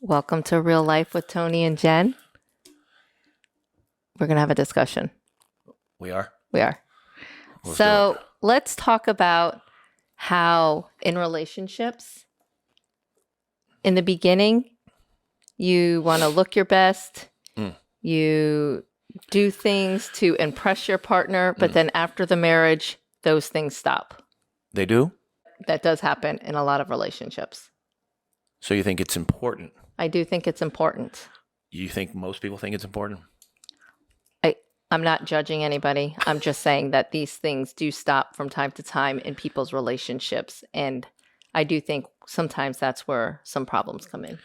Welcome to Real Life with Tony and Jen. We're going to have a discussion. We are? We are. Let's let's talk about how in relationships, in the beginning, you want to look your best. You do things to impress your partner, but then after the marriage, those things stop. They do? That does happen in a lot of relationships. So you think it's important? I do think it's important. You think most people think it's important? I'm not judging anybody. I'm just saying that these things do stop from time to time in people's relationships. And I do think sometimes that's where some problems come in.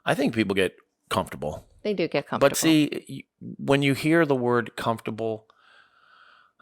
I think people get comfortable. They do get comfortable. But see, when you hear the word comfortable,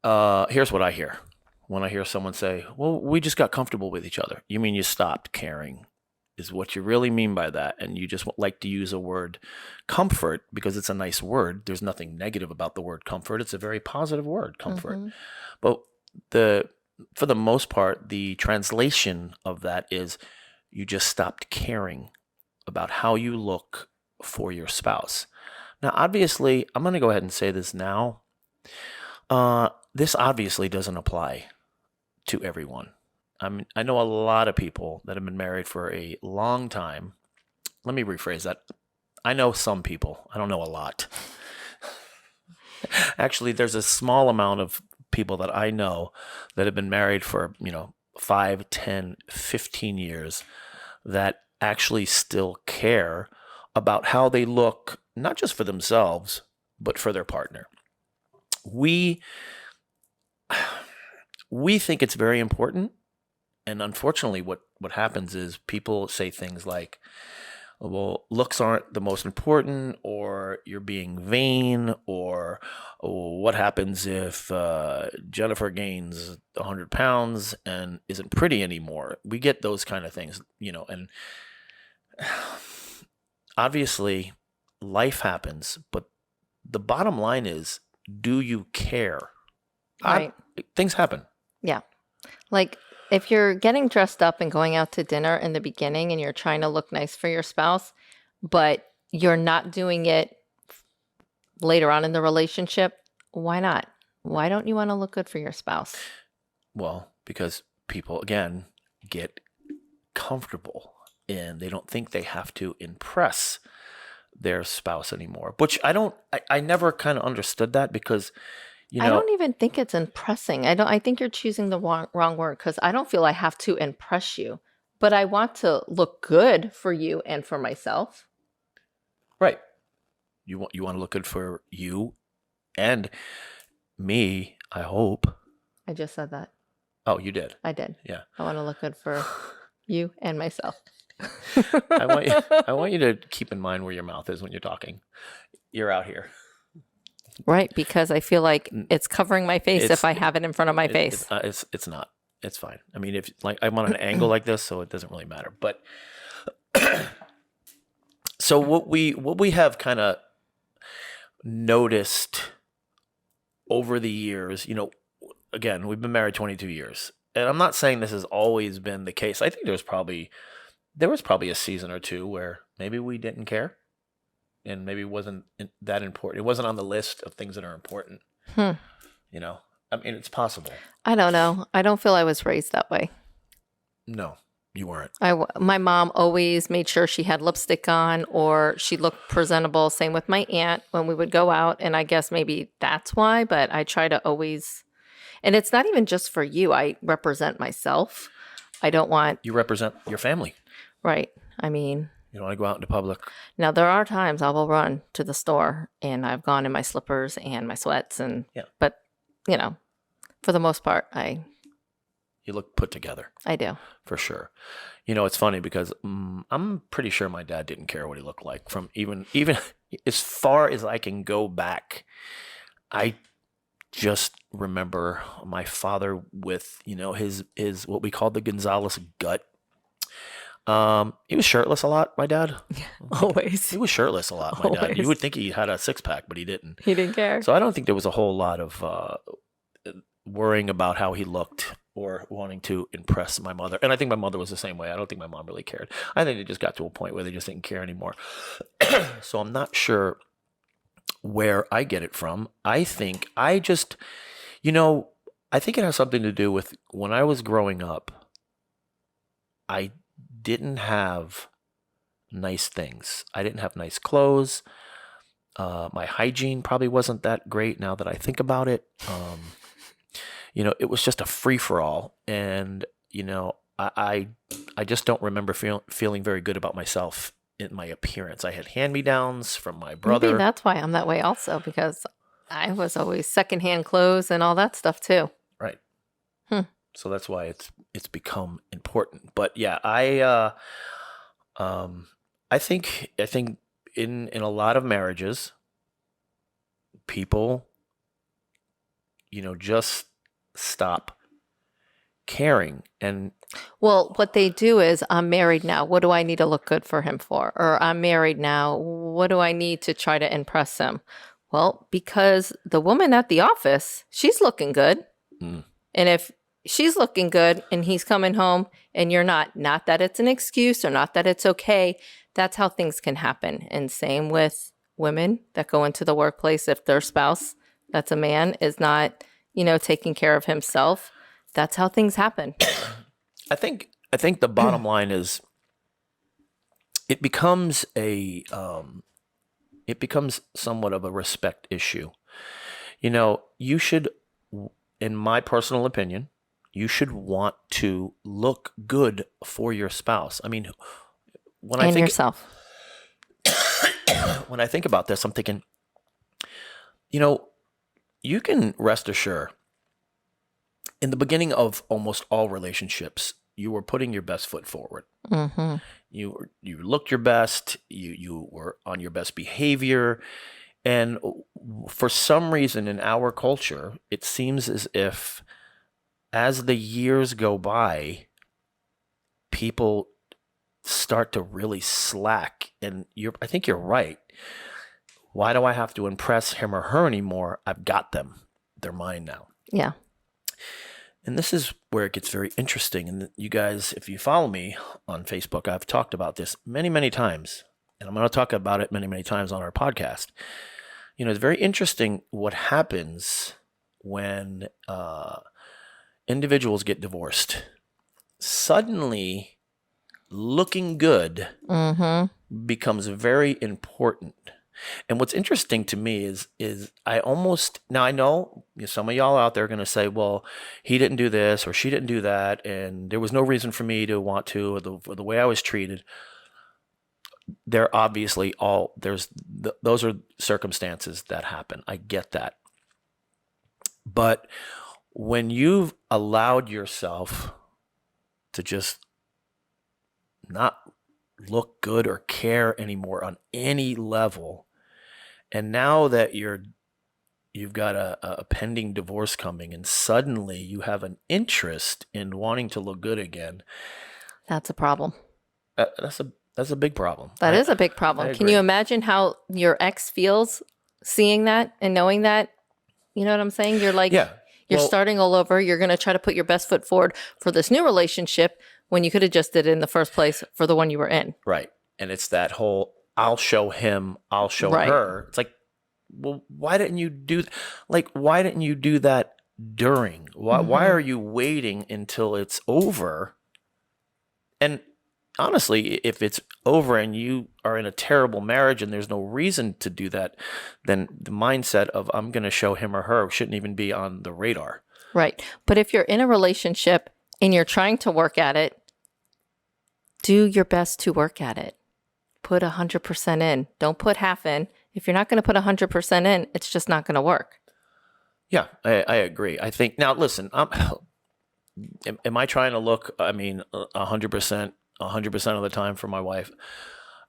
here's what I hear. When I hear someone say, well, we just got comfortable with each other. You mean you stopped caring, is what you really mean by that. And you just like to use a word comfort because it's a nice word. There's nothing negative about the word comfort. It's a very positive word, comfort. Mm-hmm. But for the most part, the translation of that is you just stopped caring about how you look for your spouse. Now, obviously, I'm going to go ahead and say this now. This obviously doesn't apply to everyone. I know a lot of people that have been married for a long time. Let me rephrase that. I know some people. I don't know a lot. Actually, there's a small amount of people that I know that have been married for, 5, 10, 15 years that actually still care about how they look, not just for themselves, but for their partner. We think it's very important. And unfortunately, what happens is people say things like, well, looks aren't the most important, or you're being vain, or what happens if Jennifer gains 100 pounds and isn't pretty anymore? We get those kind of things, and obviously life happens, but the bottom line is, do you care? Right. Things happen. Yeah. Like, if you're getting dressed up and going out to dinner in the beginning and you're trying to look nice for your spouse, but you're not doing it later on in the relationship, why not? Why don't you want to look good for your spouse? Well, because people, again, get comfortable and they don't think they have to impress their spouse anymore, which I never kind of understood that because I don't even think it's impressing. I think you're choosing the wrong word because I don't feel I have to impress you, but I want to look good for you and for myself. Right. You want to look good for you and me, I hope. I just said that. Oh, you did? I did. Yeah. I want to look good for you and myself. I want you to keep in mind where your mouth is when you're talking. You're out here. Right, because I feel like it's covering my face if I have it in front of my face. It's not. It's fine. I mean, if I'm on an angle like this, so it doesn't really matter. But so what we have kind of noticed over the years, again, we've been married 22 years, and I'm not saying this has always been the case. I think there was probably a season or two where maybe we didn't care. And maybe it wasn't that important. It wasn't on the list of things that are important. I mean, it's possible. I don't know. I don't feel I was raised that way. No, you weren't. My mom always made sure she had lipstick on or she looked presentable. Same with my aunt when we would go out. And I guess maybe that's why, but I try to always, and it's not even just for you. I represent myself. I don't want. You represent your family. Right. I mean. You don't want to go out into public. Now, there are times I will run to the store and I've gone in my slippers and my sweats. But, for the most part, You look put together. I do. For sure. It's funny because I'm pretty sure my dad didn't care what he looked like. From even as far as I can go back, I just remember my father with, his what we call the Gonzalez gut. He was shirtless a lot, my dad. Always. He was shirtless a lot, my dad. You would think he had a six-pack, but he didn't. He didn't care. So I don't think there was a whole lot of worrying about how he looked or wanting to impress my mother. And I think my mother was the same way. I don't think my mom really cared. I think it just got to a point where they just didn't care anymore. So I'm not sure where I get it from. I think I just, I think it has something to do with when I was growing up, I didn't have nice things. I didn't have nice clothes. My hygiene probably wasn't that great now that I think about it. It was just a free-for-all. And, I just don't remember feeling very good about myself in my appearance. I had hand-me-downs from my brother. Maybe that's why I'm that way also, because I was always secondhand clothes and all that stuff too. Right. So that's why it's become important. But yeah, I think in a lot of marriages, people, just stop caring. And well, what they do is, I'm married now. What do I need to look good for him for? Or I'm married now. What do I need to try to impress him? Well, because the woman at the office, she's looking good. And if she's looking good and he's coming home and you're not that it's an excuse or not that it's okay, that's how things can happen. And same with women that go into the workplace. If their spouse, that's a man, is not, taking care of himself, that's how things happen. I think the bottom line is it becomes somewhat of a respect issue. You should, in my personal opinion, you should want to look good for your spouse. I mean, when yourself. When I think about this, I'm thinking, you can rest assured, in the beginning of almost all relationships, you were putting your best foot forward. Mm-hmm. You looked your best. You were on your best behavior. And for some reason in our culture, it seems as if as the years go by, people start to really slack. And I think you're right. Why do I have to impress him or her anymore? I've got them. They're mine now. Yeah. And this is where it gets very interesting. And you guys, if you follow me on Facebook, I've talked about this many, many times. And I'm going to talk about it many, many times on our podcast. It's very interesting what happens when individuals get divorced. Suddenly, looking good becomes very important. And what's interesting to me is I know some of y'all out there are going to say, well, he didn't do this or she didn't do that, and there was no reason for me to want to, or the way I was treated. They're obviously those are circumstances that happen. I get that. But when you've allowed yourself to just not look good or care anymore on any level, and now that you've got a pending divorce coming, and suddenly you have an interest in wanting to look good again, that's a problem. That's a big problem. That is a big problem. Can you imagine how your ex feels seeing that and knowing that? You know what I'm saying? You're like, you're starting all over. You're going to try to put your best foot forward for this new relationship when you could have just did it in the first place for the one you were in. Right. And it's that whole, I'll show him, I'll show her. It's like, well, why didn't you do that during? Why are you waiting until it's over? And honestly, if it's over and you are in a terrible marriage and there's no reason to do that, then the mindset of I'm going to show him or her shouldn't even be on the radar. Right. But if you're in a relationship and you're trying to work at it, do your best to work at it. Put 100% in. Don't put half in. If you're not going to put 100% in, it's just not going to work. Yeah, I agree. I think, now listen, am I trying to look, 100% of the time for my wife?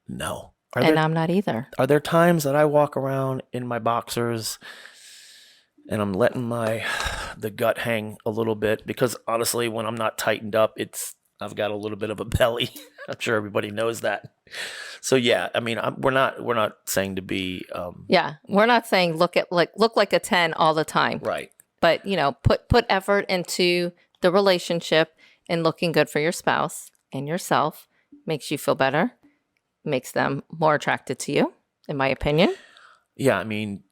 No. I'm not either. Are there times that I walk around in my boxers and I'm letting the gut hang a little bit? Because honestly, when I'm not tightened up, I've got a little bit of a belly. I'm sure everybody knows that. So yeah, we're not saying to be. We're not saying look like a 10 all the time. Right. But put effort into the relationship and looking good for your spouse and yourself makes you feel better, makes them more attracted to you, in my opinion. Yeah, I mean,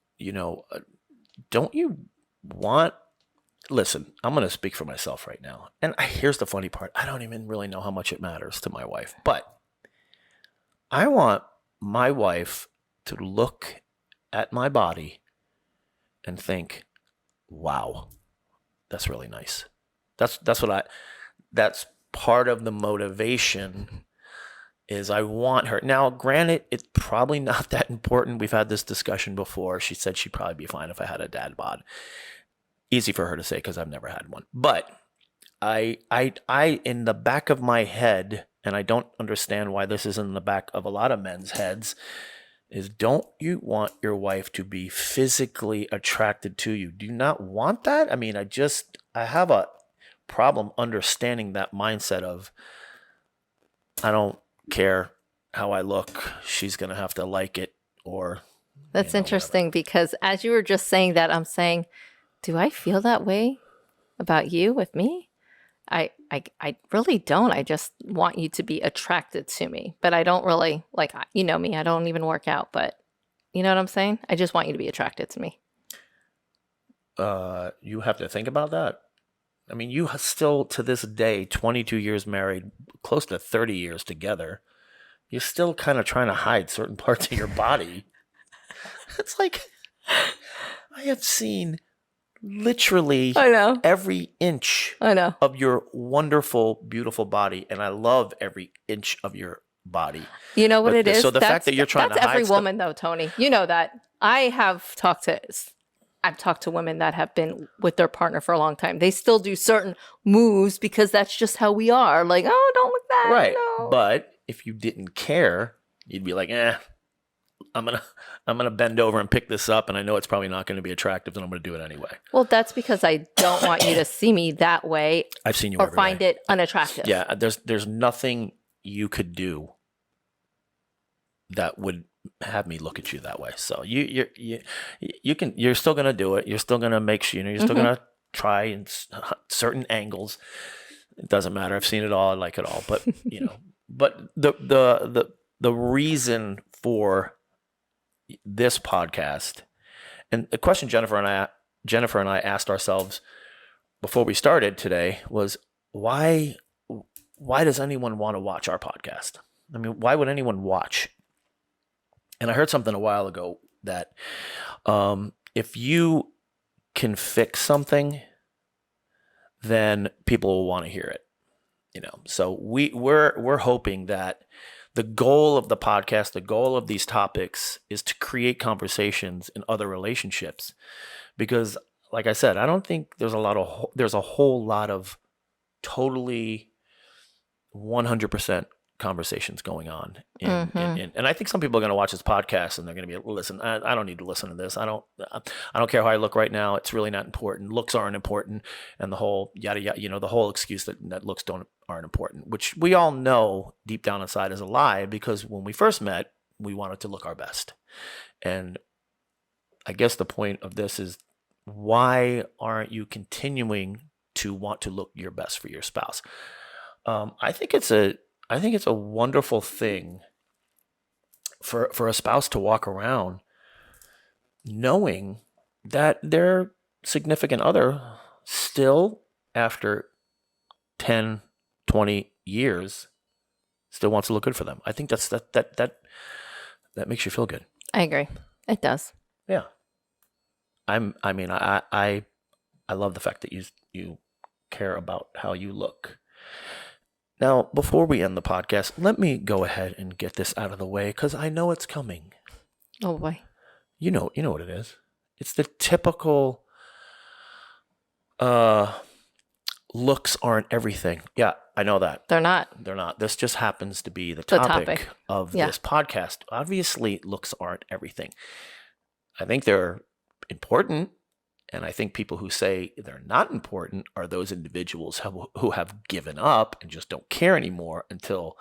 don't you want... Listen, I'm going to speak for myself right now. And here's the funny part. I don't even really know how much it matters to my wife. But I want my wife to look at my body and think, wow, that's really nice. That's part of the motivation is I want her. Now, granted, it's probably not that important. We've had this discussion before. She said she'd probably be fine if I had a dad bod. Easy for her to say because I've never had one. But I, in the back of my head, and I don't understand why this is in the back of a lot of men's heads, is don't you want your wife to be physically attracted to you? Do you not want that? I mean, I have a problem understanding that mindset of, I don't care how I look. She's going to have to like it or... That's interesting because as you were just saying that, I'm saying, do I feel that way about you with me? I really don't. I just want you to be attracted to me, but I don't really me. I don't even work out, but you know what I'm saying? I just want you to be attracted to me. You have to think about that. I mean, you still, to this day, 22 years married, close to 30 years together, you're still kind of trying to hide certain parts of your body. It's like, I have seen literally every inch of your wonderful, beautiful body, and I love every inch of your body. You know what it is? So the fact that you're trying to hide... That's every woman, though, Tony. You know that. I've talked to women that have been with their partner for a long time. They still do certain moves because that's just how we are. Like, oh, don't look that. Right. No. But if you didn't care, you'd be like, I'm gonna bend over and pick this up, and I know it's probably not going to be attractive, and I'm going to do it anyway. Well, that's because I don't want you to see me that way. I've seen you or find it unattractive. Yeah, there's nothing you could do that would have me look at you that way. So you're still going to do it. You're still going to make sure, you're still going to try in certain angles. It doesn't matter. I've seen it all. I like it all. But but the reason for this podcast, and the question Jennifer and I asked ourselves before we started today was, why does anyone want to watch our podcast? I mean, why would anyone watch? And I heard something a while ago that if you can fix something, then people will want to hear it. So we're hoping that the goal of the podcast, the goal of these topics, is to create conversations in other relationships. Because, like I said, I don't think there's a whole lot of totally 100% conversations going on. And I think some people are going to watch this podcast and they're going to be, listen, I don't need to listen to this. I don't care how I look right now. It's really not important. Looks aren't important. And the whole yada yada, the whole excuse that looks aren't important, which we all know deep down inside is a lie, because when we first met, we wanted to look our best. And I guess the point of this is, why aren't you continuing to want to look your best for your spouse? I think it's a wonderful thing for a spouse to walk around knowing that their significant other still, after 10, 20 years, still wants to look good for them. I think that makes you feel good. I agree. It does. Yeah. I love the fact that you care about how you look. Now, before we end the podcast, let me go ahead and get this out of the way, because I know it's coming. Oh, boy. You know what it is. It's the typical looks aren't everything. Yeah, I know that. They're not. This just happens to be the topic of this podcast. Obviously, looks aren't everything. I think they're important. And I think people who say they're not important are those individuals who have given up and just don't care anymore until,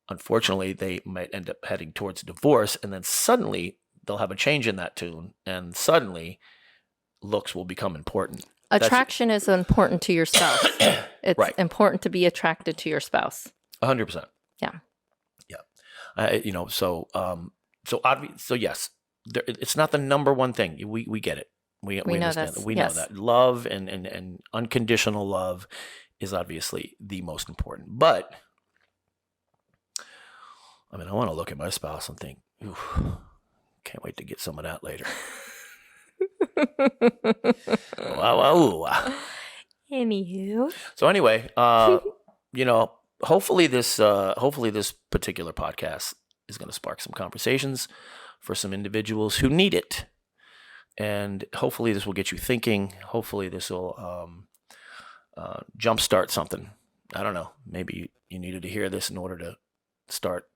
unfortunately, they might end up heading towards divorce. And then suddenly they'll have a change in that tune. And suddenly looks will become important. Attraction is important to your spouse. It's Right. important to be attracted to your spouse. 100%. Yeah. Yeah. So yes, it's not the number one thing. We get it. We know understand this. that. We Yes. know that love and unconditional love is obviously the most important. But I mean, I want to look at my spouse and think, ooh, can't wait to get some of that later. Wow. Anywho. So anyway, hopefully this particular podcast is going to spark some conversations for some individuals who need it. And hopefully this will get you thinking. Hopefully this will jumpstart something. I don't know. Maybe you needed to hear this in order to start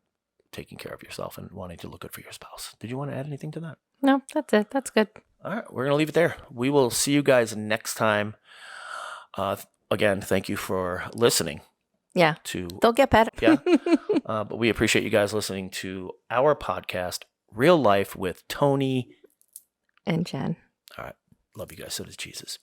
taking care of yourself and wanting to look good for your spouse. Did you want to add anything to that? No, that's it. That's good. All right. We're going to leave it there. We will see you guys next time. Again, thank you for listening. Yeah. They'll get better. Yeah. But we appreciate you guys listening to our podcast, Real Life with Tony and Jen. All right. Love you guys. So does Jesus.